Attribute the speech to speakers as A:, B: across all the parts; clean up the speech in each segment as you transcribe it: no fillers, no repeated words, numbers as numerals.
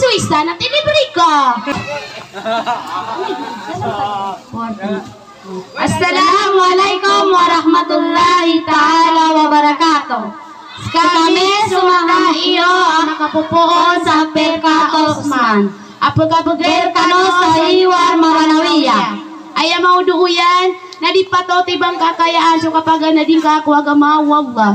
A: Suiza na tinibre ka. Assalamualaikum warahmatullahi ta'ala wabarakatuh. Kami sumama iyo ang kapupuon sa Perka Osman. Apagabagir kano sa iwar maranawiya. Ay mauduyan na di pato tibang kakayaan so kapag nading ka ako agama wallah.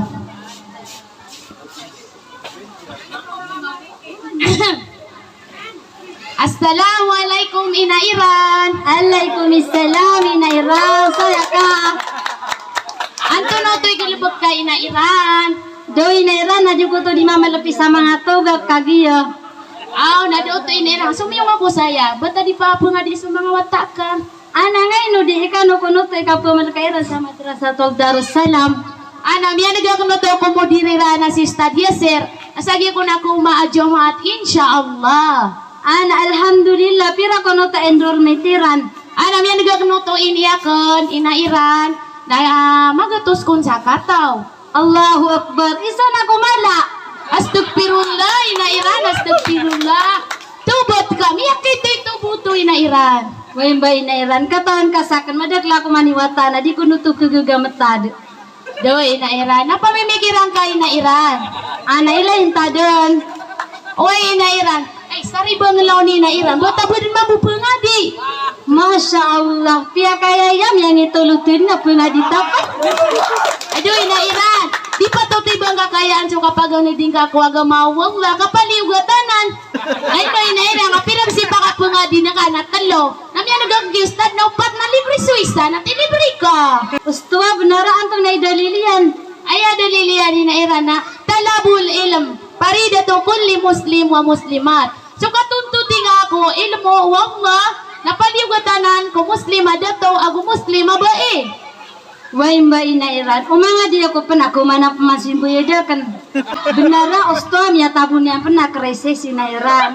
A: Assalamualaikum Ina Iran.
B: Waalaikumsalam Ina Iran. Saya ka.
A: Anto no to'y galubog ka Ina Iran.
B: Do Ina Iran na ko to di mamalapis sa mga tugak kagiyo.
A: Aw, na do to Ina Iran. Sumiyong ako saya. Ba't di pa po nga di sa mga watak ka?
B: Ana ngay no di ika no kuno to ikaw po malakairan sa Madrasatul Darussalam.
A: Ana, miya nagkakuno to ko mo dirira na si Ustad Yasser. Asagi ko na ko maajomat insyaallah.
B: Ana alhamdulillah pira kono ta endormetiran.
A: Ana miya nagkakuno to iniakon Ina Iran. Na magatos kun sa kataw.
B: Allahu Akbar. Isa na kumala.
A: Astagfirullah Ina Iran, astagfirullah. Tubot ka, miya kito'y tubuto Ina Iran.
B: Wain ba Ina Iran katawan kasakan madakla ko maniwata na di kuno to kagamatad.
A: Do Ina Iran, napamimigirang ka Ina Iran.
B: Ana ilain tadon.
A: Oy Ina Iran, ay sari bang law ni Ina Iran, do tabudin mabupungadi.
B: Masya Allah, pia kaya yam yang itulutin na pungadi tapat.
A: Aduh Ina Iran, di pa to tibang kakayaan so kapag nading ka ako agama wallah kapaliugatanan. Ay no Ina Iran, kapirang si pakapungadi na ka na talo. Namya nagagistad na upat na libre Suiza na tinibre ka.
B: Ustuwa benaraan to na idalilian.
A: Ay adalilian Ina Iran na talabul ilm. Paridatu kulli muslim wa muslimat. So katuntuti nga ako ilmo wallah napaliugatanan ko muslima dato ako muslima bae.
B: Wai mbak Ina Iran, umanga dia ko pernah ko mana pemasin buaya dia kan benara ostom ya tabun yang pernah krisis Ina Iran.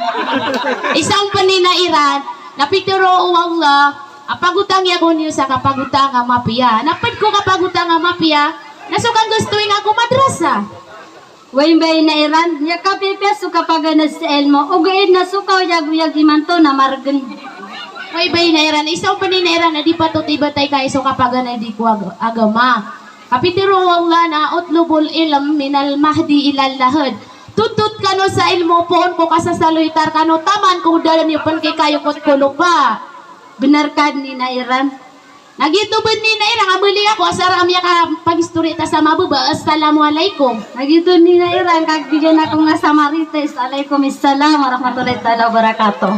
A: Isang panina Iran, napituro wallah, apagutang ya ko niyo sa kapagutang nga mapia. Napad ko kapagutang nga mapia, nasukang gustuin ako madrasa.
B: Wai mbak Ina Iran, ya kapipe suka paganas sa elmo, ugaid na suka yag imanto na margen.
A: May bay na Iran, isang panina Iran na di patutibatay ka iso kapag na di ko agama. Kapitiro wallah na utlubul ilm minal mahdi ilal lahad. Tutut kano sa ilmo poon ko kasasaloitar kano taman kung dalan yung pan kay kayo kot kulo pa.
B: Benar kan Nina Iran?
A: Nagitubad Nina Iran, amuli ako asara amya ka pagistorita sa mababa. Assalamualaikum.
B: Nagito Nina Iran, kagbigyan ako nga sa Marites. Alaikumissalam warahmatullahi wabarakatuh.